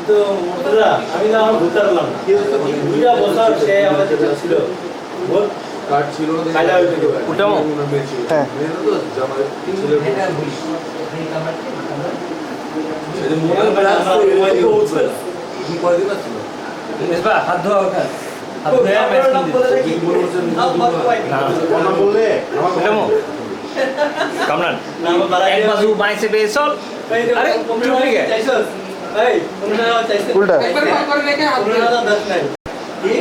তো আমি না আমার বুঝতে পারলাম না দুইটা বছর সে আমার যেটা ছিল বল কার্ড ছিল ওটাও হ্যাঁ হাত ধোয়া ওখানে কামরান এক বাজু বাইসে বেসল আরে চুপলি গে এই তোমরা চাইছো উল্টা একবার কল করে রেখে হাত ধরে দাও 10 নাই কি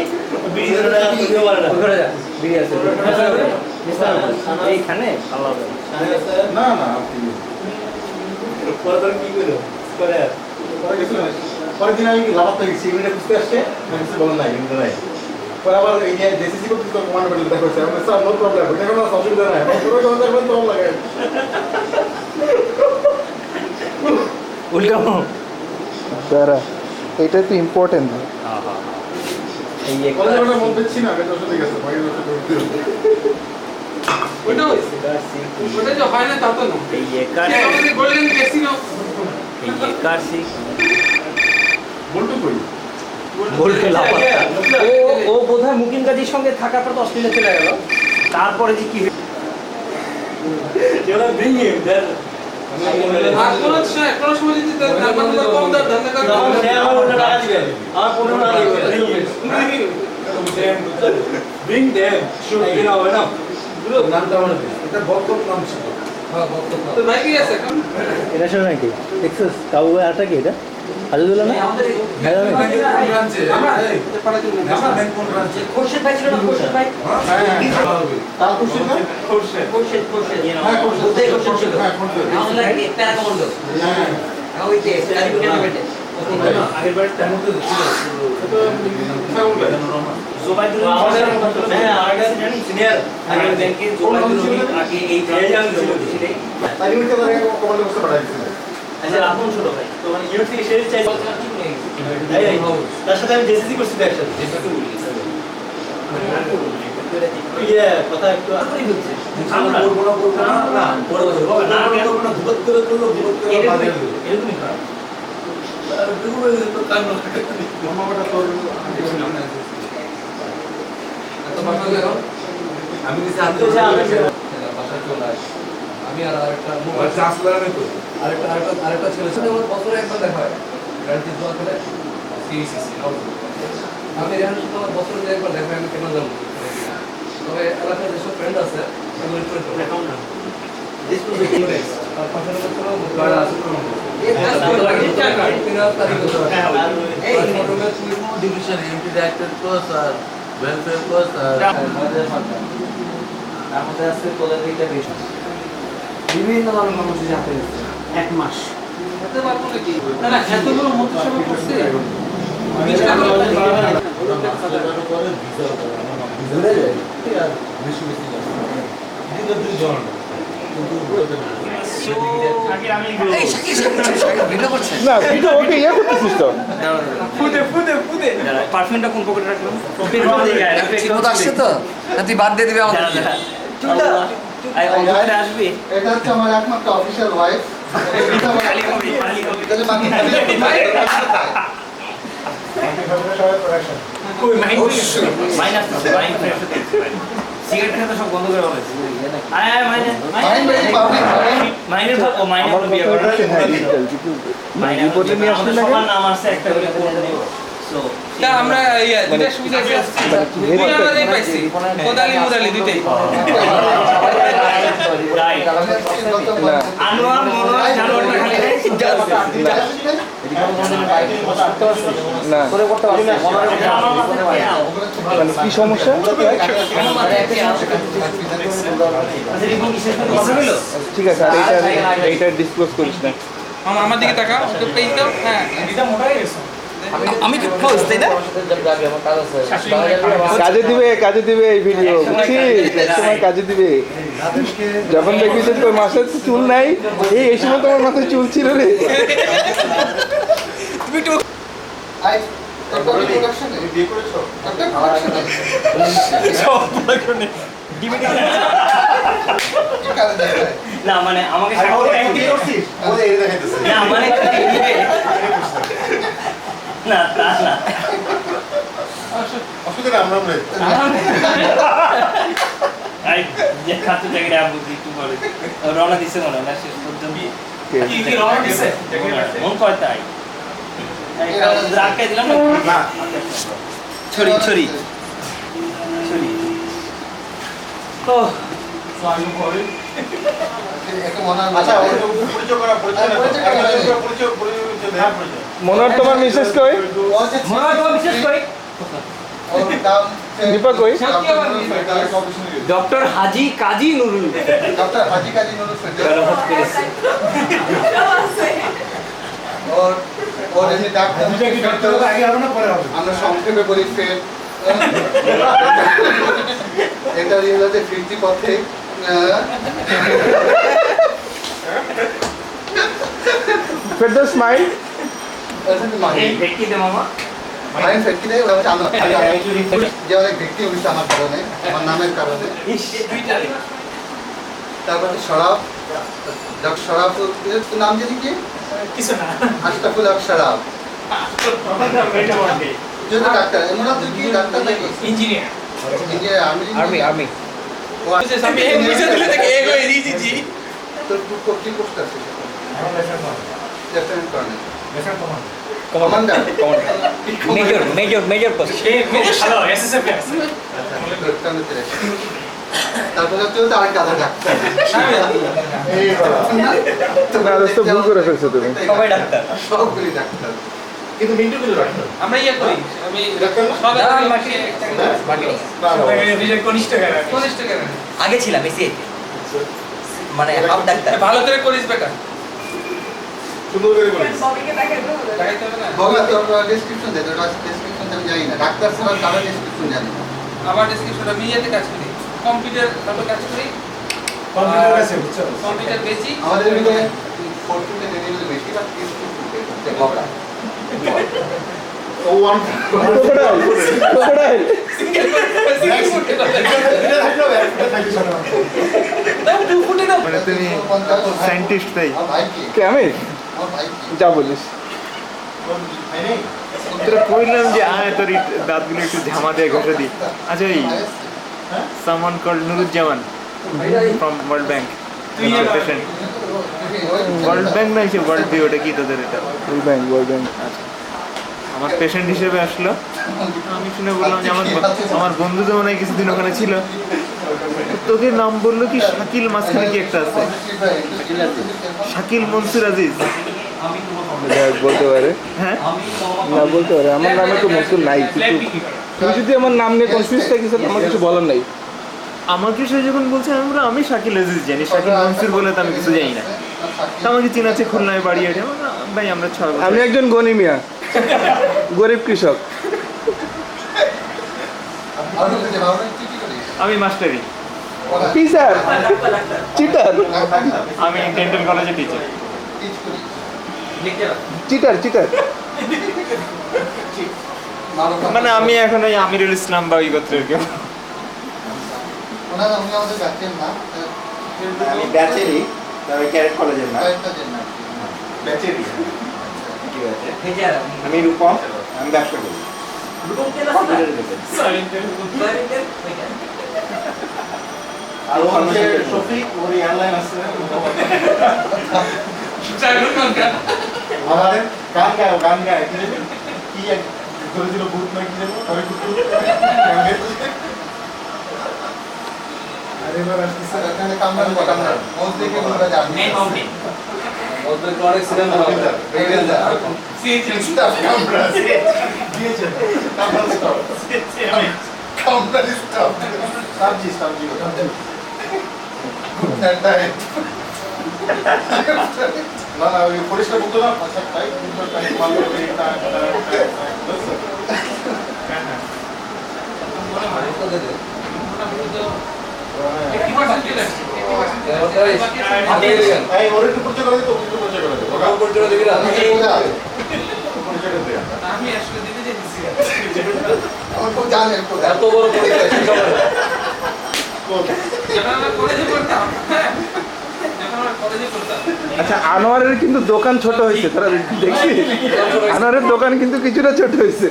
বিড়ি ধরে না তুইও পারে না করে যা বিড়ি আছে এইখানে আল্লাহ না না আপনি পরে কি করো করে পরে গেছিল পরের দিন আমি লাভাতে গেছি ইউনিটে বুঝতে আসছে আমি কিছু বলেন না ইউনিটে নাই পরে আবার এই যে জেসিসি করতে তো কমান্ড বলে দেখা হচ্ছে আমি স্যার নো প্রবলেম এটা কোনো অসুবিধা নাই পুরো কোনো জায়গায় তো লাগে উল্টা দাঁড়া এটা তো ইম্পর্টেন্ট এই এক কলেজে ওটা মন পেছি না এটা আসলে গেছে ভাই ওটা হইছে ওটা যে হয় না তা তো না এই একার আমাদের গোল্ডেন ক্যাসিনো এই একার সি বলতো কই বলতে লাফা ও বোধহয় মুকিম গাজীর সঙ্গে থাকার পর তো অস্ট্রেলিয়া চলে গেল তারপরে যে কি যেটা ভেঙে দেন আর কোন সময় যদি ধারণা কম দার ধারণা করে তখন সে আমার ওটা টাকা দিবে আর 15 টাকা দিবে বিং দেম শুট কিনা হবে না পুরো নামটা মনে এটা বকত নাম ছিল হ্যাঁ বক্ত তো ভাই কি আছে এখন এটা শোনা নাকি দেখছস কাউ আটা কি এটা আজুদুল্লাহ না হ্যাঁ ব্রাঞ্চে এই ন্যাশনাল ব্যাংক কোন ব্রাঞ্চে খোরশেদ ভাই ছিল না খোরশেদ ভাই তার খুশি না খোরশেদ হ্যাঁ খুশি ছিল হ্যাঁ খুশি আমাদের লাগে প্যারা কমান্ডো হ্যাঁ ওই যে রাজীব ক্যান্টনমেন্টে আগের বার তেমন তো ছিল তো ফাউল জোবাইদুল আমাদের হ্যাঁ আরেকটা জানি সিনিয়র আগে ব্যাংকে জোবাইদুল আগে এই জানি ছিল তালিমকে ধরে কমান্ড করতে পাঠাইছিল আচ্ছা আপন ছোট ভাই তো মানে ইউনিট থেকে শেয়ার চাই এই তার সাথে আমি জেসিসি করছি একসাথে ইয়ে কথা একটু তাড়াতাড়ি হচ্ছে আমরা বলবো না বড় বড় না করব না ধুবত করে করলো ধুবত করে বাদে এরকমই হয় আর দুপুরে তো কান্ন মামাটা তোর এত ভালো গেল আমি দিছি বাসা চলে আসে আমি আর আরেকটা মোবাইল চার্জ লাগানো তো আরেকটা ছেলে সাথে আমার বছরে একবার দেখা হয় গাড়িতে দোয়া করে সিসিসি আমি রেহান সাথে আমার বছরে একবার দেখা হয় আমি কেন জানবো তবে এলাকার যেসব ফ্রেন্ড আছে সেগুলো একটু দেখাও না আর পাশের বছর গাড়ি আছে ডিভিশন এমপি ডাইরেক্টর কোর্স আর ওয়েলফেয়ার কোর্স আর আমাদের আজকে তোদের দিকটা বেশি বিভিন্ন ধরনের মানুষ জানতে গেছে 1 মাস হতে পারবো নাকি না না এতগুলো মন্ত্রিসভা করছে না ভিডিও ওকে ইয়ে করতেছিস তো পারফিউমটা কোন পকেটে রাখলাম আসছে তো তুই বাদ দিয়ে দিবি আমাদের আসবে এটা হচ্ছে আমার একমাত্র অফিশিয়াল ওয়াইফ সিগারেট খেতে সব বন্ধ করে হয়েছে মাইনের ভাগ ও মাইনের বিয়ে করা রিপোর্টে নিয়ে আসলে না সবার নাম আছে একটা করে সো তা আমরা দুইটা সুবিধা দুইটাই পাইছি কোদালি মুদালি দুইটাই আনোয়ার মনোয়ার জানোয়ারটা খালি না মানে কি সমস্যা ঠিক আছে আর এইটা ডিসক্লোজ করিস না আমার দিকে তাকা তো পেজ দাও হ্যাঁ এটা মোটা হয়ে গেছে আমি কি ক্লোজ তাই না কাজে দিবে এই ভিডিও বুঝছিস সময় কাজে দিবে যখন দেখবি যে তোর মাথায় চুল নাই এই সময় তোমার মাথায় চুল ছিল রে তুমি তো বিয়ে করেছো? ডিবিটি কি কাজে দেখায়? না মানে আমাকে আর ওর সাক্ষী কি করছিস? আমাদের এই দেখাইতেছে। না মানে যদি দিবে না তা না অসুবিধা নেই, আমরা আমরা আই যে খাতে জায়গায় আবু একটু বলে রওনা দিছে মনে হয় না শেষ পর্যন্ত কি রওনা দিছে? মন কয় তাই রাখতে দিলাম না ছড়ি ছড়ি ছড়ি ও একটা মনে হয় আচ্ছা, ওর তো পরিচয় করা, পরিচয় না। পরিচয় করা একটা যায়। পরিচয়, দেওয়ার পরিচয়। মনোহর তোমার মিসেস কই? মনে হয় তোমার বিশেষ করে ওর নাম দীপা কই? ডক্টর হাজি কাজী নুরুল ডক্টর হাজি কাজী নুরুল ফেরদৌস। বেলাভত করেছে ওর এমনি ডাক দুইটা কি করতে হবে? আগে হবে না পরে হবে? আমরা সংক্ষেপে বলি ফের এটা রিয়েলাতে ফিরতি পথে ফেরদৌস মাইন্ড এই ব্যক্তি দে মামা মাইন্ড ফেরতি দেয় ওরা জানো যে অনেক ব্যক্তি হয়েছে আমার কারণে, আমার নামের কারণে। ইস টুইটারে তারপরে শরাব, ডক্টর শরাব নাম জানি কি? কিছু না আশরাফুল হক শরাব। যদি ডাক্তার এমন আপনি কি ডাক্তার নাকি? ইঞ্জিনিয়ার ইন্ডিয়া আর্মি আর্মি আমি এই বুঝে দিলে থেকে এগো এড়িয়ে দিছি তোর কি পোস্ট আছে? আমার লেখার নাম। লেফটেন্যান্ট কর্নেল, লেখার তোমার। কমান্ডার। মেজর পোস্ট সে খুব ভালো এসএসএফ এ আছে তারপরে হচ্ছে আরেক গাধা ডাক্তার। এই বাবা। না দোস্ত ভুল করে ফেলছো তুমি। সবাই ডাক্তার সবগুলি ডাক্তার। কিন্তু মিন্টু কিন্তু ডাক্তার। আমরা ইয়ে করি আমি ডাক্তার না? সব না, বাকি বাকি নেই। না, না, নিজের কনিষ্ঠ কেন আগে ছিলাম এসিআইতে মানে হাফ ডাক্তার ভালো করে করিস বেটা সুন্দর করে বলিস। দেখাইতে হবে না বগলা তোর ডেসক্রিপশন দে, তোর ডেসক্রিপশন আমি জানি না। ডাক্তার ছাড়া কারো ডেসক্রিপশন জানি না। আমার ডেসক্রিপশন আমি ইয়েতে কাজ করি কম্পিউটার তারপর কাজ করি কম্পিউটার কাছে বুঝছো? কম্পিউটার বেচি আমাদের এদিকে ফোরটিতে ডেলিভারি বেশি বা কিছু বগলা। ও ওয়ান। ক্রোকোডাইল ক্রোকোডাইল এটা থাকলে হবে, একটা থাকলে শোনা। মানে তুমি সায়েন্টিস্ট তাই? আমার ভাই কি? কে আমি? আমার ভাই কি? যা বলিস। তাই নেই? তোরা কইলাম যে আয় তোর দাঁতগুলো একটু ঝামা দিয়ে ঘষে দি। আচ্ছা এই someone called Nuruzzaman from World Bank patient World Bank না এসে World View ওটা কি তোদের এটা ওই ব্যাংক ওই ব্যাংক। আমার পেশেন্ট হিসেবে আসলো আমি শুনে বললাম যে আমার বন্ধু যেমন এই কিছুদিন ওখানে ছিল তোকে নাম বললো কি শাকিল মাঝখানে কি একটা আছে শাকিল মনসুর আজিজ বলতে পারে, হ্যাঁ না বলতে পারে। আমার নামে তো মসুর নাই, কিন্তু তুমি যদি আমার নাম নিয়ে কনফিউজ থাকিস আমার কিছু বলার নাই। আমাকে সে যখন বলছে আমি বললাম আমি শাকিল আজিজ জানি শাকিল মনসুর বলে তো আমি কিছু জানি না তা আমাকে চিনা আছে খুলনায় বাড়ি আছে ভাই আমরা 6 বছর আমি একজন গনি মিয়া, গরিব কৃষক। আর বলতে যে ভাবনা কি কি করিস? আমি মাস্টারি কি স্যার? চিটার আমি ডেন্টাল কলেজে টিচার টিচ করিস? Cheater cheater. মানে আমি এখন ওই আমিরুল ইসলাম বা ওই গোত্রের কেউ ওনার আমি আমাদের ব্যাচের না, আমি ব্যাচেরই, তবে ক্যারেট কলেজের না। কয়েকটা জেন না। ব্যাচেরই। ঠিক আছে। ভেজার আমি রূপম, আমি ব্যবসা করি। রূপম কেলা কম্পিউটার রিলেটেড। আর ও হচ্ছে শফিক, ওর এয়ারলাইন আছে। আমাদের গান গায় কি জানি? কি এক ধরেছিল ভূত না কি জানো? তবে কুকুর। আরে এবার আসতেছে। আর এখানে কামরান কামরান মোজ দেখে বলবে যে আমি মেন মাউন্টেন ওদের অনেক সিনেমা হবে স্টাফ কামরান দিয়েছে। কামরান স্টপ। কামরান স্টাফ সাবজি। না না ওই পরিষ্কার করতো না আচ্ছা তাই তাই মাল করে এটা এই ওর একটু পরিচয় করে দিত একটু পরিচয় করে দিত ওটা পরিচয় দিবি না পরিচয় করে দিত আমি আসলে দিতে যেতেছি আমার খুব জানেন এত বড় পরিচয় যখন আমরা কলেজে পড়তাম যখন আমরা কলেজে পড়তাম আচ্ছা আনোয়ারের কিন্তু দোকান ছোট হয়েছে, তোরা দেখছি আনোয়ারের দোকান কিন্তু কিছুটা ছোট হয়েছে।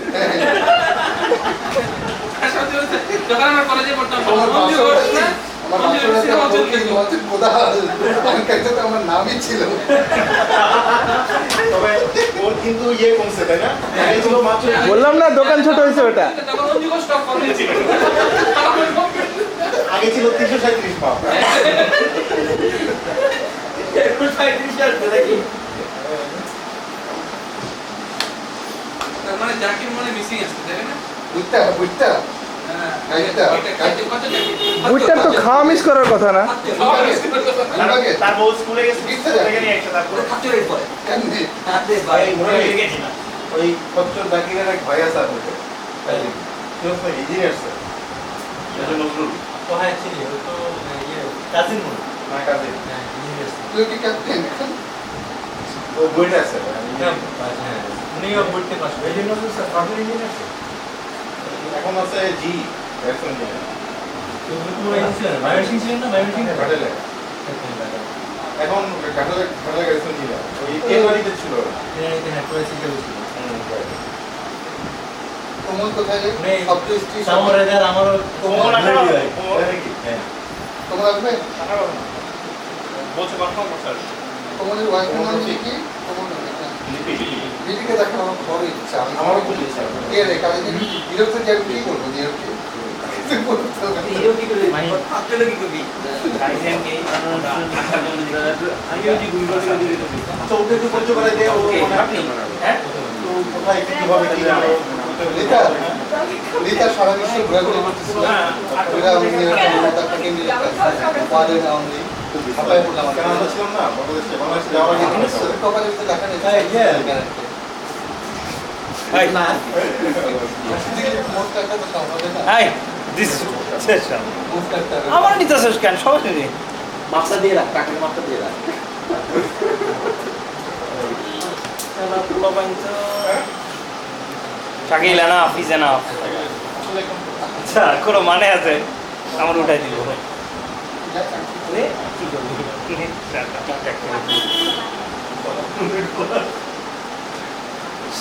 যখন আমরা কলেজে পড়তাম আমার মঞ্জু বাসা ঘোষ না? আমার মঞ্জু ঘোষ ছিল অঞ্চল থেকে। আমার কাছে তো আমার নামই ছিল। তবে ওর কিন্তু ইয়ে কমছে তাই না? আগে ছিল মাত্র বললাম না দোকান ছোট হয়েছে ওটা। তখন মঞ্জু ঘোষ টপ কলেজে ছিল। আগে ছিল 337 পা। একটু 35 আসবে নাকি? তার মানে জাকির মনে মিসিং আছে তাই না? বুঝতে বুঝতে হ্যাঁ কাইটা কত জাকির? বুইটার তো খাওয়া মিস করার কথা না। তার বউ স্কুলে গেছে থেকে নিয়ে একসাথে তারপরে খাচ্চরের পরে কেমনে ভাই মনে গেছি না। ওই খচ্চর জাকিরের এক ভাই আছে আপনাদের কেউ তো ইঞ্জিনিয়ার স্যার সেটা নজরুল তো হ্যাঁ ছিল, ও তো ইয়ে কাজিন মনে হয়। না কাজে হ্যাঁ, ইঞ্জিনিয়ার ছিল। তুই কি ক্যাপ্টেন ও বইটা আছে হ্যাঁ, উনিও পড়তে পারছে। এই জন্য তো স্যার সফটওয়্যার ইঞ্জিনিয়ার ছিল। এখন আছে জি গ্যাস ইঞ্জিনিয়ার তো উনি তো মনে হয় ছিলেন, বায়োমেডিসিন ছিলেন না, বায়োমেডিসিন কাটেলে এখন কাটেলে গ্যাস ইঞ্জিনিয়ার ওই কে বাড়িতে ছিল হ্যাঁ, করেছি কেউ ছিল। কোমল কোথায় রে মানে সবচেয়ে স্ত্রী সামরে যার আমারও কোমল আসবে ভাই। হ্যাঁ কোমল আসবে বলছে কনফার্ম করতে কোমলের ওয়াইফের নাম কি কোমল দিদিকে দেখার আমার বড় ইচ্ছা আমারও খুব ইচ্ছা কে রে কাজে বিরক্ত যাই কি করবো নিরক্ত হিরো কি করে ভাই? আপনারা কি করবি? গাইডলাইনকে আমিও যে গুগল করে দিয়ে দিতে। আচ্ছা ওকে একটু পরিচয় করে দে ও আপনি হ্যাঁ তো কোথায় কিভাবে কি লিতা লিতা সারা বিশ্ব ঘোরাঘুরি করতেছিল ওরা উনি তাকে কেন্দ্রে পারে না উনি হাতায় পড়লাম কেন আমরা ছিলাম না বাংলাদেশে যাওয়ার আগে কপালে তো দেখা নেই হাই মোস্ট একটা তো সমাজে না হাই দিস সেশন মোস্ট একটা আমার নিতেছস কেন সবাই নিয়ে মাপটা দিয়ে রাখ, কাঠের মাপটা দিয়ে রাখ। শালা পুলো বাইতো শাকিল এনাফ ইজ এনাফ আচ্ছা কোনো মানে আছে আমার উঠাই দিল কি করবি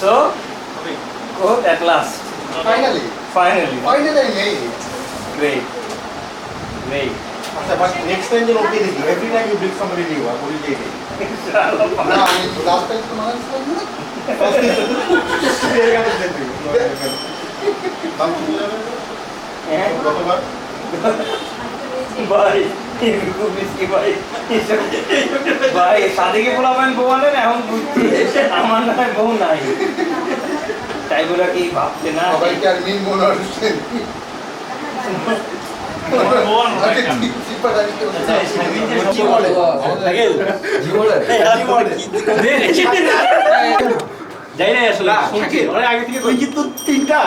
so good at last finally finally finally নেই great great আচ্ছা বাট নেক্সট টাইম যখন ওকে দেখি every time you bring somebody new আর বলি দিয়ে না আমি লাস্ট টাইম তো মানে ছিলাম না গতবার ভাই খুব মিষ্টি ভাই ভাই সাদিকে পোলাবেন বউ আনেন এখন বুঝছি আমার নয় বউ নাই তাই বলে কি ভাবতে না সবাইকে আর মিন মনে হচ্ছে যাই না আসলে শুনছি অনেক আগে থেকে কই কিন্তু তিনটা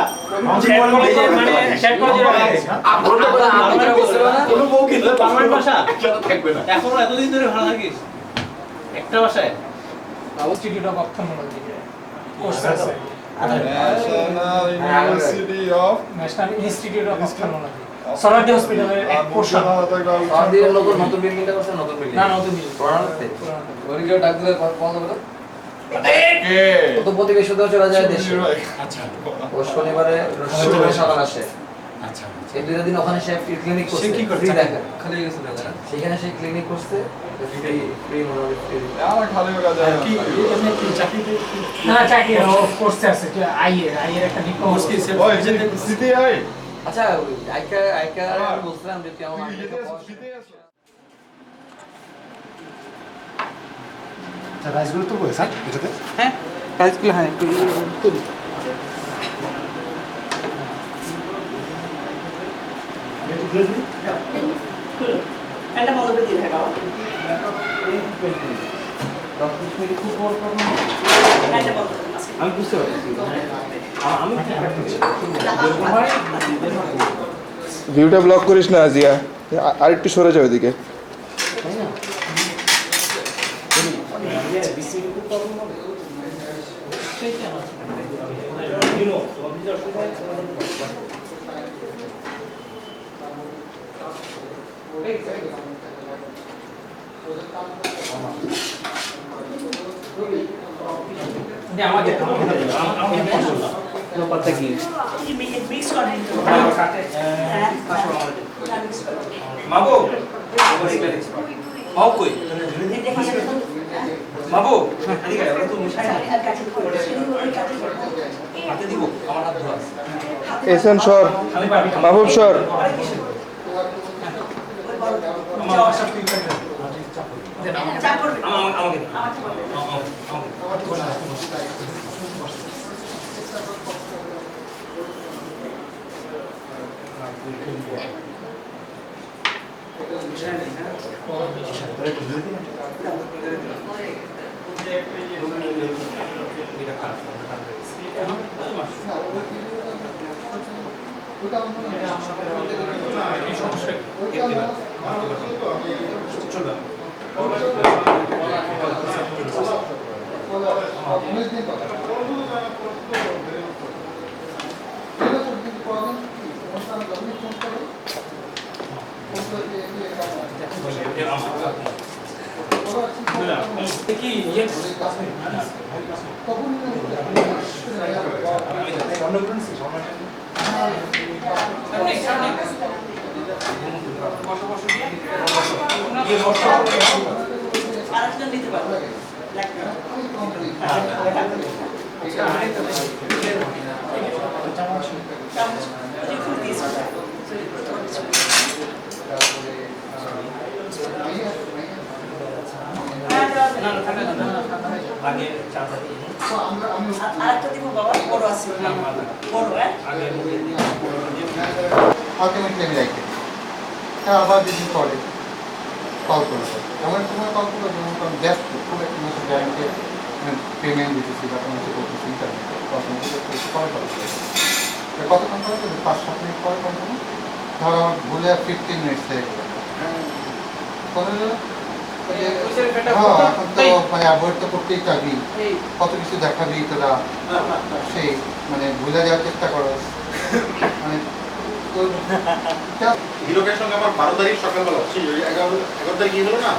কোনো বউ কিন্তু বাংলার ভাষা থাকবে না এখনো এতদিন ধরে ভালো থাকিস একটা ভাষায় ইনস্টিটিউট অফ অপথলমোলজি কোর্স আছে national university of national institute of ophthalmology সরাটি হসপিটালের এক পোর্শন আমাদের নতুন বিল্ডিংটা করছে নতুন বিল্ডিং না নতুন বিল্ডিং পুরানোতে পুরানো। ওই কেউ ডাক দিলে কল দেবে কত প্রতিবেশী তো চলে যায় দেশে আচ্ছা ও শনিবারে শুক্রবারে সকাল আসে আচ্ছা এই দুই দিন ওখানে সে ক্লিনিক করছে সে কি করছে? ফ্রি দেখে খালি গেছে দাদা সেখানে সে ক্লিনিক করছে ফ্রি ফ্রি মোটামুটি free। আমার খালি কাজ কি এমনি কি চাকরিতে কি না চাকরি কোর্সে আছে যে আইয়ের একটা ডিপ্লোমা কোর্স কি ওই সিটিআই আচ্ছা আইকা আমি বলছিলাম যে তুই আমার রাইসগুলো তো বই স্যার এটাতে হ্যাঁ কাজগুলো হ্যাঁ তুলি একটা বন্ধ করে দিয়ে থাকা আমি বুঝতে পারছি আমি ভিউটা ব্লক করিস না আজিয়া আর একটু সরে যাও এদিকে কথা কি মিক্স করেন তো মাবু মাও কই মাবু এদিকে আয়, ওরা তো মিশাই না হাতে দিব আমার হাত ধোয়া আছে। এসেন সর, আমি পারবি না। মাহবুব সর। আমাকে দে। আরেকজন নিতে পারবে আগে চাটা দিয়ে দিন। আরেকটা দিব বাবা বড় আছে বড় হ্যাঁ আলটিমেটলি আমি রাখি হ্যাঁ আবার দিন পরে কল করবো এমন সময় কল করবো যেমন কারণ ব্যস্ত খুব একটা মাসে ব্যাংকে পেমেন্ট দিতেছি বা কোনো কিছু করতেছি ইন্টারনেটে পরে কল করবো কতক্ষণ পরে করবো 5-7 মিনিট পরে কল করবো ধরো আমার ভুলে 15 মিনিট থেকে করে গেল এখন তো মানে অ্যাভয়েড তো করতেই চাবি কত কিছু দেখাবি তোরা সেই মানে ভুলে যাওয়ার চেষ্টা করো মানে হিরোকের সঙ্গে আমার 12 তারিখ সকালবেলা হচ্ছে 11 তারিখ হলো না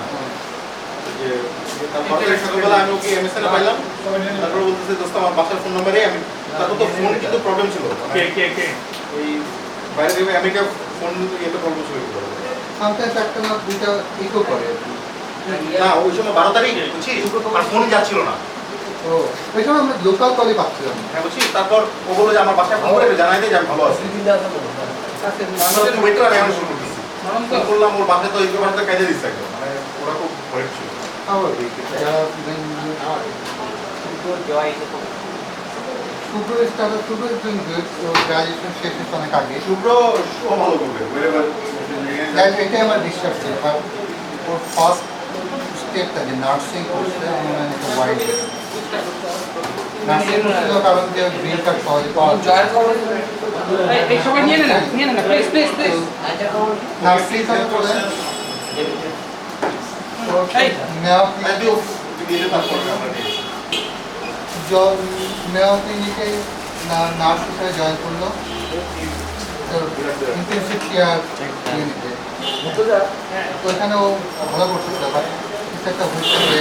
যে তার 12 তারিখ সকালবেলা আমি ওকে এমএসএন এ পাইলাম তারপর বলতেছে দোস্ত আমার বাসার ফোন নাম্বারে আমি তারপর তো ফোন কিন্তু প্রবলেম ছিল কে ওই বাইরে থেকে আমেরিকা ফোন ইয়েতে প্রবলেম ছিল সামটাইমস একটা না দুইটা ইকো করে না ওই সময় 12 তারিখ বুঝছিস আর ফোনই যাচ্ছিল না তো ওই সময় আমরা লোকাল কলে পাচ্ছিলাম হ্যাঁ বুঝছিস তারপর ও বললো যে আমার বাসায় ফোন করে জানাই দে যে আমি ভালো আছি ওয়েট করে আমি শুরু করতেছি বললাম ওর বাসায় তো ইকো বাসাতে কাজে দিচ্ছে একদম মানে ওরা খুব ভয় ছিল স্বাভাবিক Shubhra starter Shubhra is doing good ও গ্রাজুয়েশন শেষ হচ্ছে অনেক আগে শুভ্র ভালো করবে এটাই আমার বিশ্বাস ছিল আর ওর ফার্স্ট স্টেপটা যে নার্সিং করছে আমার মনে হয় একটা ওয়াইড নার্সিং করছিল কারণ যে গ্রিন কার্ড সহজে পাওয়া যায় জয়ের খবর এই সবাই নিয়ে নেন প্লিজ প্লিজ প্লিজ নার্সিং করে নেওয়া ক্লিনিকে নার্স হিসেবে জয়েন করলো ইন্টেনসিভ কেয়ার ক্লিনিকে ওইখানে ও ভালো করছিল বাট কিছু একটা হয়েছে যে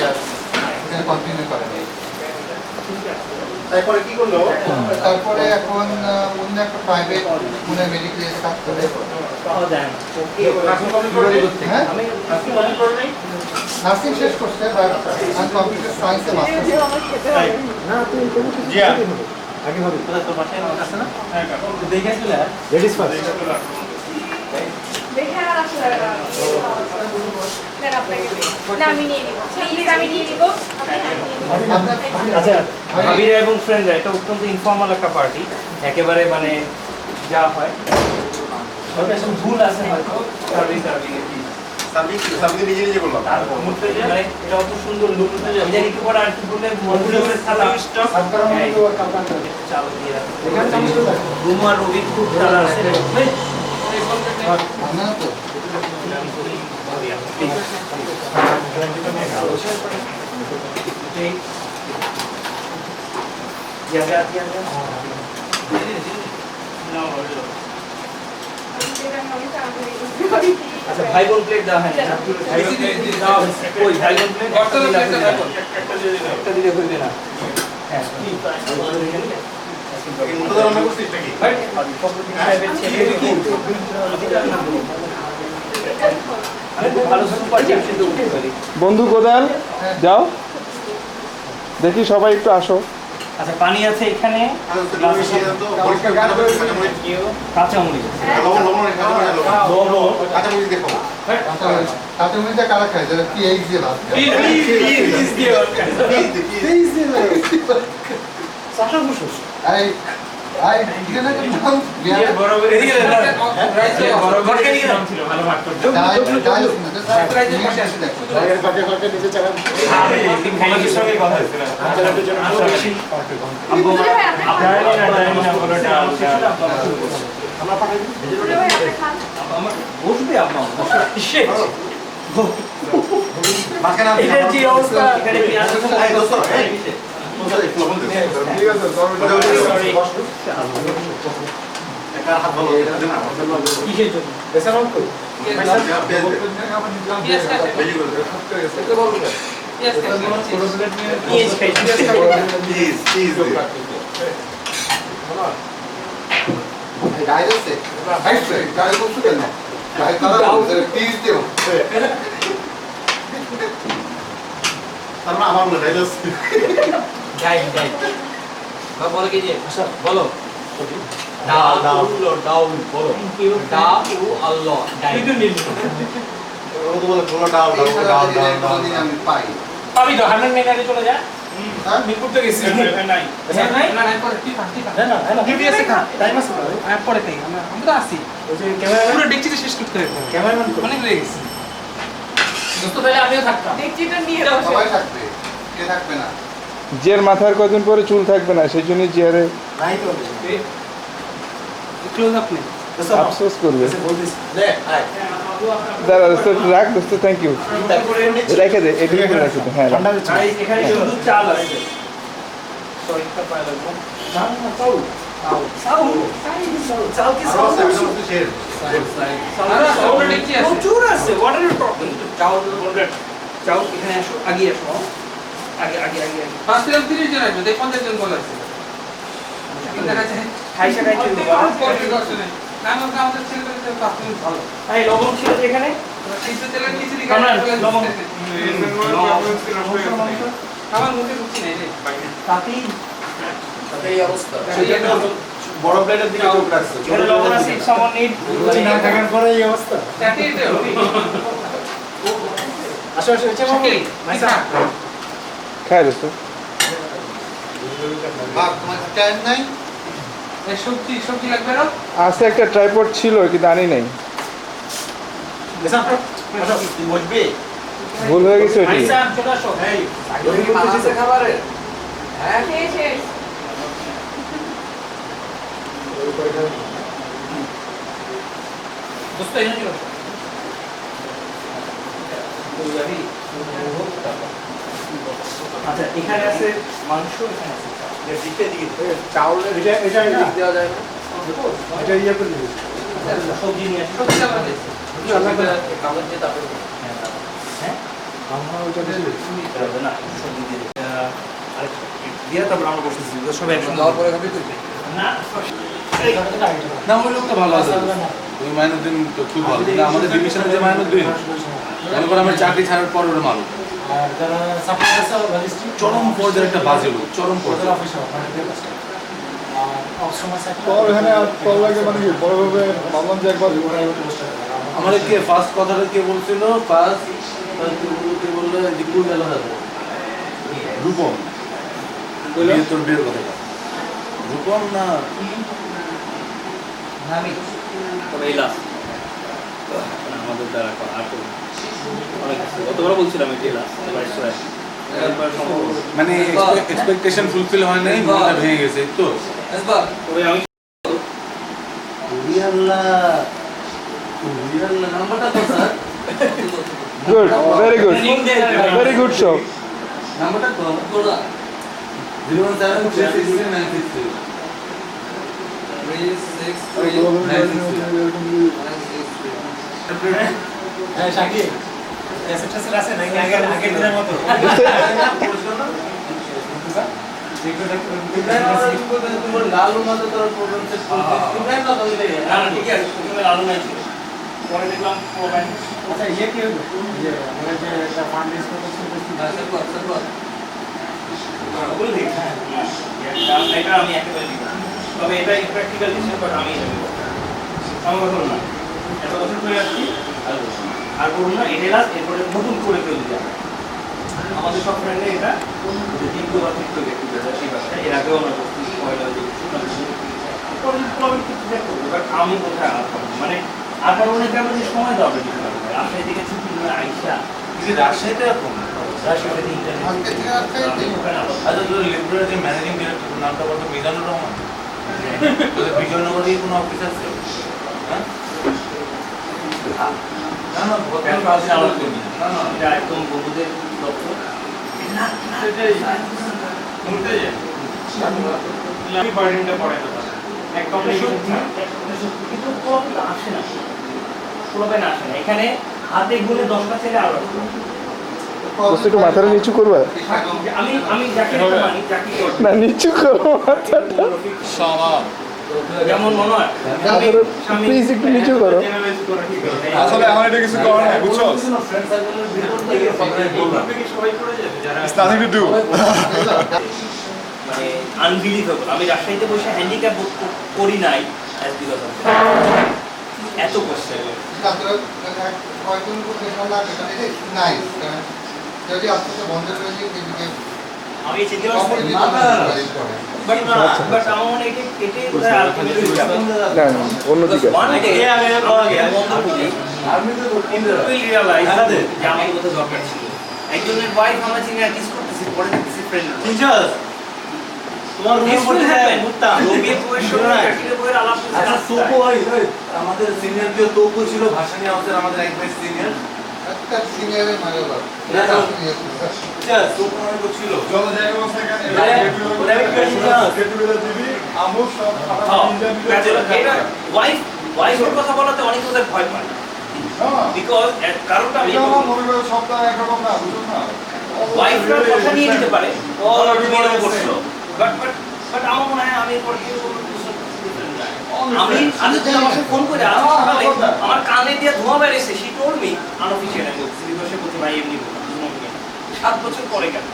ওখানে কন্টিনিউ করে তারপরে কি করলো তারপরে এখন অন্য একটা প্রাইভেট মনে মেডিকেল কাজ করে হ্যাঁ নার্সিং শেষ করছে বাট আমি কম্পিউটার সায়েন্সে মাস্টার্স জিয়া আগে হবে তোর বাসায় আছে না দেখে আসলে লেডিস ফার্স্ট দেখে আর আসলে না আমি নিয়ে নিব প্লিজ আমি নিয়ে নিব আচ্ছা ভাবিরা এবং ফ্রেন্ডরা এটা অত্যন্ত ইনফর্মাল একটা পার্টি একেবারে মানে যা হয় ওটা সব ভুল আছে হয়তো সার্ভিস সার্ভিস নিজে নিজে করলাম তার মুহূর্তে মানে এটা অত সুন্দর লুক আমি জানি কি করে আর কি বলে মজুরের সালা স্টক চালু দিয়ে রাখো রুমা রবি খুব তারা আছে না তো জায়গা আছে আমি যেটা মনে চাই আচ্ছা ভাই বোন প্লেট দেওয়া হয় না ভাই বোন প্লেট দেওয়া হয়েছে। ওই ভাই বোন প্লেট বর্তমান প্লেটটা ভাই বোন। একটা দিলে হইবে না হ্যাঁ কি মুর্তজা রান্না করছিস নাকি? আমি খুব ভালো সুপার চ্যাম্পিয়ন উঠতে পারি বন্ধু কোদাল যাও দেখি সবাই একটু আসো। আচ্ছা পানি আছে এখানে কাঁচামরিচ কাঁচামরিচ দেখো কাঁচামরিচটা কারা খায় যারা কি এই দিয়ে ভাত খায় এই এই এখানে নাম বিয়ার বসবে আপনার মাঝখানে এটার যে অবস্থা এখানে পেঁয়াজ কিসের জন্য পেঁয়াজ খাইছি গায়ে আছে হাইছে গায়ে করছো কেন গায়ে কারা প্লিজ দিও তার মানে আমার মনে ডাইলস যাই যাই বলো কি যে বলো ডাউল ডাউল বলো দা উ আল্লাহ ও তো বলে কোনো ডাল ডাল ডাল ডাল ডাল আমি পাই আমি তো হান্ড্রেড মেগারে চলে যা হ্যাঁ মিরপুর থেকে গেছি নাই নাই না না পরে ঠিক ঠিক না না না টিভিএস খা টাইম আছে আমি পরে তাই আমরা তো আসি ওই যে ক্যামেরাম্যান পুরো ডেকচিতে শেষ করতে হবে ক্যামেরাম্যান অনেক লেগে গেছে দোস্ত তাহলে আমিও থাকতাম দেখছিটা নিয়ে বসে সবাই থাকবে কে থাকবে না জিয়ার মাথার কদিন পরে চুল থাকবে না সেই জন্য জিয়ারে নাই তো ক্লোজ আপ নেই আফসোস করবে। বলতিস লে আয় দাদা দোস্ত রাখ দোস্ত থ্যাংক ইউ রেখে দে এটুকু করে রেখে দে হ্যাঁ রাখ। ঠান্ডা হচ্ছে ভাই এখানে শুধু চাল আছে সরিষা পায় লাগবে চাল না চাউল চাল চাল কি আর আছে আমি তো শেয়ার আমরা সবটা ডেকচি আছে প্রচুর আছে হোয়াট আর ইউ টকিং চাউল চাউল এখানে আসো আগে আসো আগে আগে আগে আগে 5 থেকে 30 জন আসবে তাই 50 জন বলা আছে দেখা যাচ্ছে খাইছে খাইছে না আমাদের ছেলেদের পার্সেন্ট ভালো এই লবণ ছিল যে এখানে কিছু তেলের কিছু কামরান, লবণ। আমার মুখে ঢুকছি না রে তাতেই এই অবস্থা বড় প্লেটের দিকে চোখ রাখছে এখানে লবণ আছে সামন নিট না থাকার পরে এই অবস্থা তাতেই তো আসো আসো এসে মামু মাইসা খায় দোস্ত বাপ তোমার টাইম নাই এই সবজি সবজি লাগবে না আছে একটা ট্রাইপড ছিল কিন্তু আনি নাই মাইসা আসো বসবে ভুল হয়ে গেছে ওটি মাইসা চলে আসো এই আছে খাবারে হ্যাঁ শেষ শেষ দোস্ত এখানে চলে আসো আচ্ছা এখানে আছে মাংস এখানে আছে চাউলের এটা না দেওয়া যায় না এটা ইয়ে করে দিবি সবজি নিয়ে আসো সবজি আমরা দিচ্ছি কাগজ দিয়ে তারপরে হ্যাঁ আমরা ওইটা দিয়ে না সবজি দিয়ে দিই। দিয়ে তারপর আমরা বসতেছি সব একসঙ্গে দেওয়ার পরে খাবি তুই না না ওই লোকটা ভালো আছে ওই মাইনুদ্দিন তো খুব ভালো কিন্তু আমাদের ডিভিশনের যে মাইনুদ্দিন মনে করো আমার চাকরি ছাড়ার পর ওরা মালুম আর যারা সাপ্লাই আছে রেজিস্ট্রি চরম পর্যায়ের একটা বাজে লোক চরম ওদের পর্যায়ে অফিসে ওখানে দিয়ে আছে আর অপশন আছে তোর এখানে তোর লাগে মানে কি বড়ভাবে ভাবলাম যে একবার আমাদের কে ফার্স্ট কথাটা কে বলছিল ফার্স্ট কে বললো দীপুর গেল হাতে রূপম তোর বিয়ের কথা রূপম না আমি তবে এই লাস্ট আমাদের দ্বারা আর তো অনেক কিছু গতবার বলছিলাম এটি লাস্ট এবার সম্ভব মানে এক্সপেকটেশন ফুলফিল হয় নাই মনটা ভেঙে গেছে এই তো আসবা তবে আমি নাম্বারটা তো sir good very good very good show নাম্বারটা তো তোরা 017363963 36 963 হ্যাঁ শাকিব এসএসএস আছে নাকি আগের দিনের মতো তোমার লালু মাঝে তোর প্রবলেম সেট করছিস ইমরান না তাহলে না না ঠিক আছে প্রথমে আলো নাই ছিল পরে দেখলাম প্রোগ্রাম আচ্ছা ইয়ে কি হলো যে আমরা যে একটা ফান্ড রেজ করতেছি বলে দিই এটা আমি একেবারে দিব তবে এটা প্র্যাকটিক্যাল ডিসিশন বাট আমি এটা দেব আমার কথা না এত বছর ধরে আসছি আর বলুন না এটা লাস্ট এরপরে নতুন করে কেউ দিতে হবে আমাদের সব ফ্রেন্ডে এটা যে দ্বিতীয় বা তৃতীয় ব্যক্তি সেই ব্যবসা এর আগেও আমরা করছি পয়লা যে আমি কোথায় আসবো মানে আবার অনেকে আমাদের সময় দেওয়া বেশি রাজশাহী থেকে ছুটি নিয়ে আইসা রাজশাহীতে এখন রাজশাহীতে ইন্টারনেট আজকে থেকে আসছে আচ্ছা তোর লিব্রারের যে ম্যানেজিং ডিরেক্টর নামটা বলতো মিজানুর রহমান তোদের বিজয়নগরে কোনো অফিস আছে হ্যাঁ না না ব্যবসা আছে আলাদা করবি না না এটা একদম বন্ধুদের দপ্তর সেটাই মুহূর্তে যে আমি বার্ডেনটা পড়ে তো এক কম্পিটিশন কিন্তু প্রবলেম আসে না প্রবলেম আসে না এখানে হাতে গুনে 10টা ছেলে আলো বস্তু একটু মাথাটা নিচু করবা আমি যাকে মানি যাকে না নিচু করো মাথাটা যেমন মনে হয় প্লিজ একটু নিচু করো আসলে আমার এটা কিছু করার নাই বুঝছো ফ্রেন্ড সার্কেলের ভিতর থেকে সবাই করে যাবে যারা It's nothing to do. মানে আনবিলিভেবল আমি রাজশাহীতে বসে হ্যান্ডিক্যাপ করি নাই অ্যাজ বিকজ অফ এত কোশ্চেন কয়েকজন নাইস যদি আপনাকে বন্ধ করে দিয়ে কিন্তু আমি চিন্তা করছি বাট আমার মনে এটা এটাই বোধহয় আলটিমেটলি না না অন্যদিকে ওয়ান ডে আমি বন্ধ করি আর্মিতে তো উইল রিয়ালাইজ যে আমার কথা দরকার ছিল একজনের ওয়াইফ আমরা চিনি অ্যাটিস করতেছি পরে দেখতেছি ফ্রেন্ড টিচার্স তোমার রুমের মধ্যে যায় মুত্তাম রবির বইয়ের সঙ্গে প্র্যাকটিক্যাল বইয়ের আলাপ আচ্ছা তোপো ভাই আমাদের সিনিয়র যে তোপো ছিল ভাষানি আমাদের আমাদের এক বেস্ট সিনিয়র একটা সিনিয়রের মানে বাবা টিচার্স তোপো অনেক ছিল যত জায়গা আছে আমুক সব এটা ওয়াইফের কথা বলাতে অনেক ওদের ভয় পায় বিকজ কারণটা আমি সপ্তাহে একরকম না বুঝুন না ওয়াইফের কথা নিয়ে নিতে পারে ও বিয়েও করছিল বাট আমার মনে হয় আমি এরপর কি করব আমি আমার সাথে ফোন করে আজকে সকালে আমার কানে দিয়ে ধোঁয়া বেরিয়েছে শি টোল্ড মি আনঅফিশিয়াল আমি দিবসে বলতে ভাই এমনি বলবো 7 বছর পরে কেন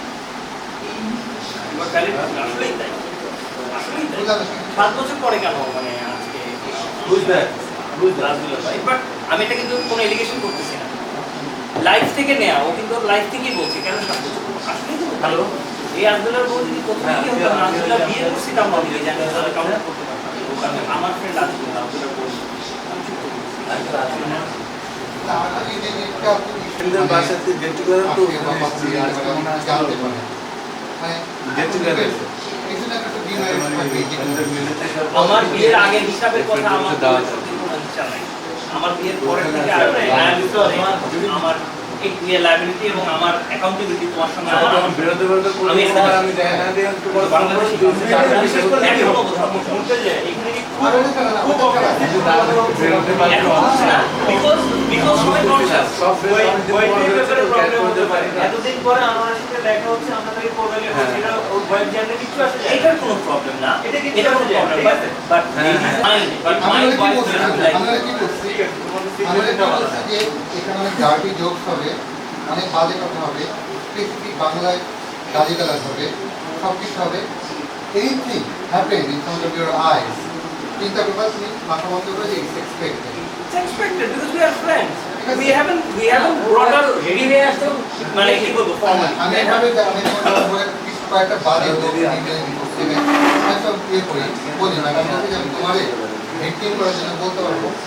এবার তাহলে আসলেই তাই 7 বছর পরে কেন মানে আজকে বুঝবে বাট আমি এটা কিন্তু কোনো এলিগেশন করতেছি না লাইফ থেকে নেয়া ও কিন্তু লাইফ থেকেই বলছে কেন 7 বছর আসলেই তো ভালো এই আব্দুল্লাহর বউ যদি প্রথমে কি হতো না আব্দুল্লাহ বিয়ে করছিলাম আমি জানি তাহলে কাউন্ট করতে পারতাম ওখানে আমার ফ্রেন্ড আব্দুল্লাহ বলছে ফ্রেন্ডের বাসাতে গেট টুগেদার তো জানতে পারে গেট টুগেদার আমার বিয়ের আগের হিসাবের কথা আমার কোনো ইচ্ছা নাই আমার বিয়ের পরের থেকে আমার এই লায়াবিলিটি এবং আমার অ্যাকাউন্টেবিলিটি তোমার সঙ্গে আমার বিরোধী বর্গের আমি আমি দেখা দিয়ে একটু বড় বাংলাদেশি বিশেষ করে এখনো কোথাও শুনতে যে এখানে কি খুব বিকজ সবাই কনশাস এতদিন পরে আমার সাথে দেখা হচ্ছে আপনাদের প্রোগ্রামে এটা ওর ওয়েব জানলে কিছু আসে যায় এটার কোনো প্রবলেম না এটা কিছু এটা কোনো আসে যায়, প্রবলেম ঠিক আছে? বাট মাই ওয়াইফ আমরা কি করছি যে এখানে অনেক ডার্টি জোকস হবে অনেক বাজে কথা হবে স্পেসিফিক বাংলায় গালিগালাজ হবে সব কিছু হবে anything happen in front of your eyes চিন্তা করবা তুমি মাথা বন্ধ করে যে it's expected It's expected because we are friends. We haven't brought up ready way as মানে কি বলবো formal. আমি এভাবে আমি কয়েকটা বাজে জোক সব ইয়ে করি বলি ম্যাডাম আমি তোমার ভিক্টিম করার জন্য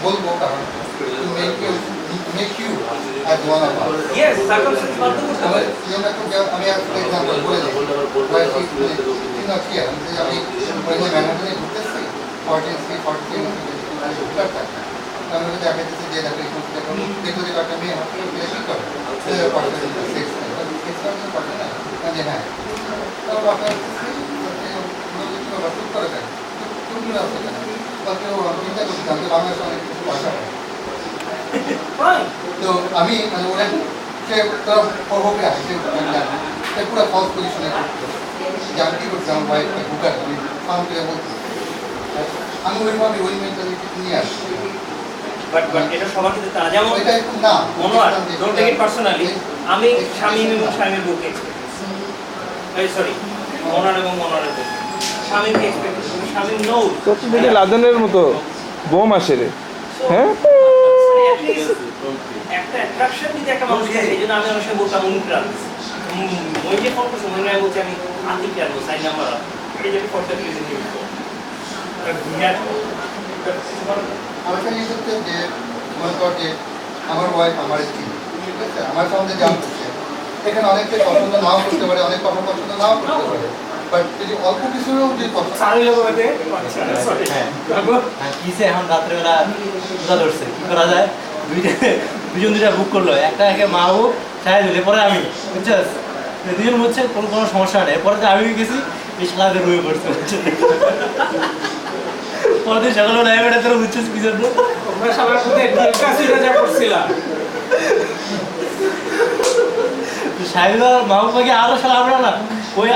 বলবো কারণ to make you as one of us. Yes, circumstances বাধ্য করতে হবে। আমি একটা এক্সাম্পল বলে দিই আমি ওই যে ম্যানেজারে ঘুরতেছি 43 আমি দেখাচ্ছি যে দেখো যে একটা মেয়ে হাতে কি করে সেক্স হ্যাঁ তারপর আপনার চুপ করে দেয় চুপ আছে কেন চিন্তা করছি আমি বাংলাদেশে অনেক কিছু ভাষা Fine. তো আমি মানে ওরা সে তারা পরবর্তী আসে সে পুরো ফলস পজিশনে যে আমি কী করছি আমার ওয়াইফ বুকার আমি ফার্ম করে বলছি আমি ওইভাবে ওই মেন্টালিটি নিয়ে আসছি বাট এটা সবার ক্ষেত্রে তা যেমন এটা একটু না Monowar don't take it personally আমি শামীম এবং শামীমের বুকে সরি মনোয়ার এবং মনোয়ারের বুকে শামীমকে এক্সপেক্ট করি শামীম নো তোর তো দেখে লাদেনের মতো বোম আসে রে হ্যাঁ একটা অ্যাট্রাকশন যদি একটা মানুষ থাকে এই জন্য আমি অনেক সময় বলতাম অনুপ্রাণ ওই যে ফোন করছি মনে হয় বলছি আমি আতিক আনবো সাইন নাম্বার এটা যদি ফোনটা প্লিজ নিয়ে আরেকটা জিনিস হচ্ছে যে মনে কর যে আমার ওয়াইফ আমার স্ত্রী ঠিক আছে আমার সঙ্গে যা করছে এখানে অনেকে পছন্দ নাও করতে পারে অনেক কথা পছন্দ নাও করতে পারে বাট যদি অল্প কিছুরও যদি পছন্দ কিসে এখন রাত্রেবেলা রোজা ধরছে কি করা যায় দুজন দুইটা বুক করলো একটা একে মা হোক সাহেব দিলে পরে আমি বুঝছিস দুজন বুঝছে কোনো সমস্যা নেই পরে তো আমি গেছি এই সালাদের রুয়ে পড়ছে পরে সকালে লাইব্রেরি তোরা বুঝছিস কি জন্য তোমরা সবার মধ্যে যা করছিলাম সাহেব মা বাবাকে আরো সালা আমরা না ওই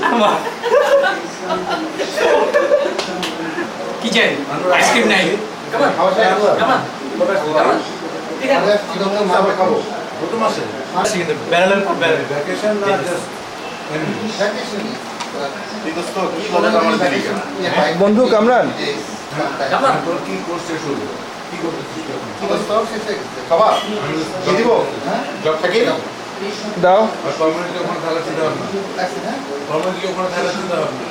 আমার কি চাই আইসক্রিম নাই খাবো কত মাসে ব্যারেলের পর ব্যারেল ভ্যাকেশন না জাস্ট বন্ধু কামরান তোর কি করছে শুরু কি করতেছিস খাবার দিব জব থাকি দাও আর কমিউনিটি ওখানে থাকার চিন্তা ভাবনা কমিউনিটি ওখানে থাকার চিন্তা ভাবনা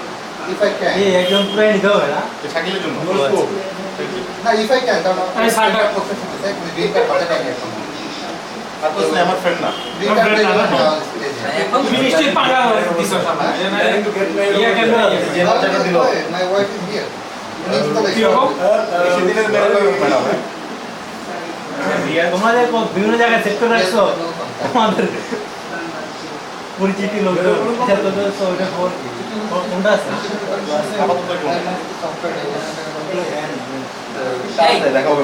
if I can এই একদম পুরো নিতে হবে না শাকিলের জন্য না if I can তাহলে আমি সার্টার প্রফেশন আছে কিন্তু দিনটা পাতা টাইম এখন আর তো আমার ফ্রেন্ড না দিনটা এখন মিষ্টির পাগলা হয়ে দিছ সবাই ইয়া কেন যে বাচ্চাটা দিল my wife is here কি হোক সেদিনের মেরে ম্যাডাম তোমরা যে বিভিন্ন জায়গায় সেট করে রাখছো আমাদের পরিচিতি লোক ওইটা খবর কোনটা আছে দেখা হবে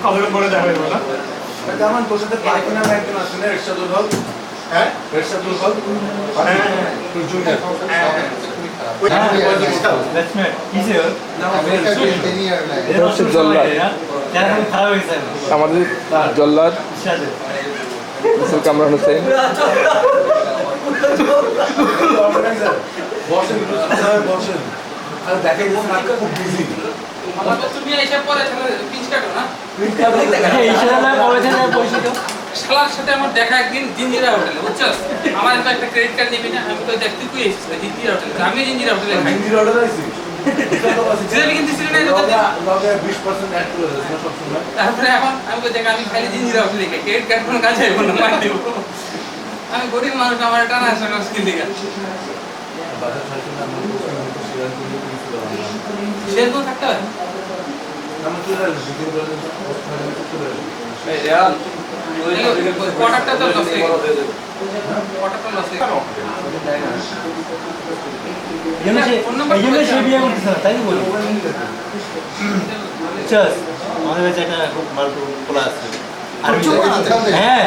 কবে পরে দেখা হইব না কেমন তোর সাথে পাইকি নামে একজন আছে না এরশাদুল হক হ্যাঁ এরশাদুল হক তোর জুনিয়র আমাদের জল্লাদ মিস্টার কামরান হোসেন বসেন বসেন আর দেখা গেছে না খুব বিজি তুমি এসে পরে পিচ কাটো না শালার সাথে আমার দেখা একদিন জিঞ্জিরা হোটেলে বুঝছস আমার একটা ক্রেডিট কার্ড নিবি না আমি তো দেখতে তুই এসেছিস জিঞ্জিরা হোটেলে আমি জিঞ্জিরা হোটেলে খাই জিঞ্জির অর্ডার আইছি জিলাপি কিন্তু ছিল না লগে 20% অ্যাড করে দিস না সব সময় তারপরে এখন আমি তো দেখ আমি খালি জিঞ্জিরা হোটেলে খাই ক্রেডিট কার্ড কোনো কাজে হবে না মার দেব আমি গরিব মানুষ আমার টানা আছে না স্কিল দিকে বাজার থাকি না মনে করছি শেয়ার করে দিয়েছিল শেয়ার করে থাকতে হয় আমরা চলে আসবো বিকেল বেলা চলে আসবো এই রিয়াল ওই কোয়ার্টারটা তো লস হয়ে গেল কোয়ার্টারটা লস হয়ে গেল তাই বলি চস আমাদের কাছে একটা খুব মাল খোলা আছে হ্যাঁ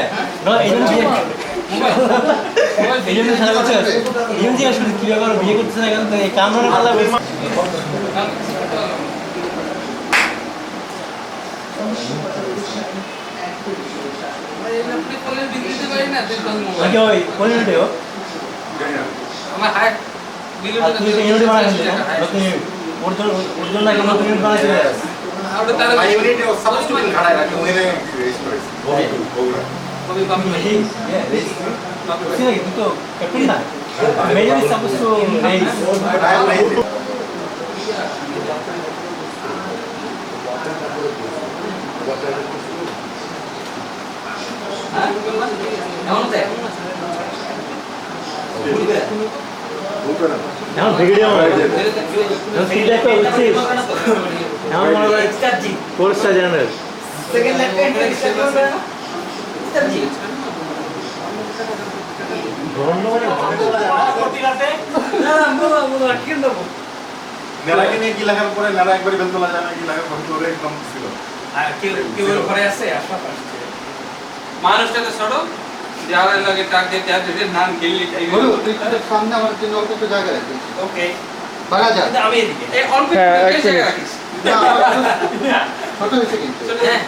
এই জন্য কি ব্যাপার বিয়ে করতেছে না কেন কামরানের কথা আমার হাই এখন ভিডিও ফিডব্যাক তো হচ্ছে এখন মনে হয় কোর্সটা জানার সেকেন্ড ল্যাপে ইনস্টল করবে না স্টার্জি নেড়াকে নিয়ে কি লেখার পরে নেড়া একবারই বেলতলা জানা কি লেখার পরে একদম ছিল আর কেউ ঘরে আছে আশা পাচ্ছে মানুষটা তো ছোট যারা লাগে টাক দিয়ে তাদের নাম গেলি বলো তুই কিন্তু সামনে আমার জন্য অল্প একটু জায়গা রাখবি ওকে বাগা যা কিন্তু আমি এদিকে এই অল্প হ্যাঁ, এক একটু জায়গা মিনিট। রাখিস না, আমার ছোট হয়েছে কিন্তু ছোট হ্যাঁ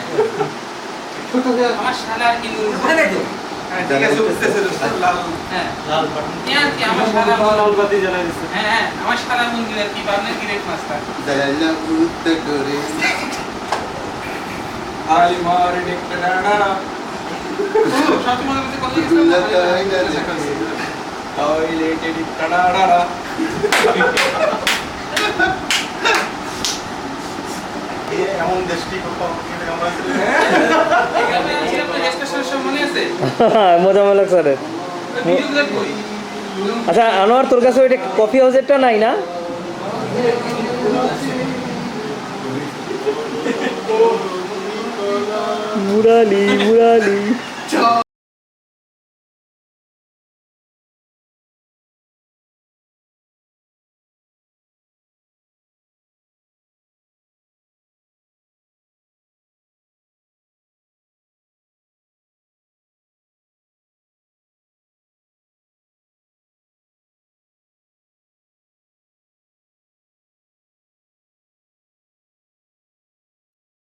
ছোট হয়ে আমার শালা কিন্তু ওখানে তো হ্যাঁ ঠিক আছে উঠতেছে লাল হ্যাঁ লাল বাটন কি আমার শালা লাল বাতি জ্বালাই দিচ্ছে হ্যাঁ আমার শালা মন্দিরে কি পাবনা গ্রেট মাস্টার দাঁড়াইলা উঠতে করে আলি মারে দেখতে দাঁড়া সত্যি মনে করতে কত দুলা গেছে কাইনা দেখে টয়লেটে দেখতে দাঁড়া এমন দেশটি কোথাও আমরা এখানে ছিলাম না স্টেশনের সব মনে আছে মজা লাগছে রে ভিডিওগুলো কই আচ্ছা আনোয়ার তোর কাছে ওইটা কফি হাউসেরটা নাই না মুরালি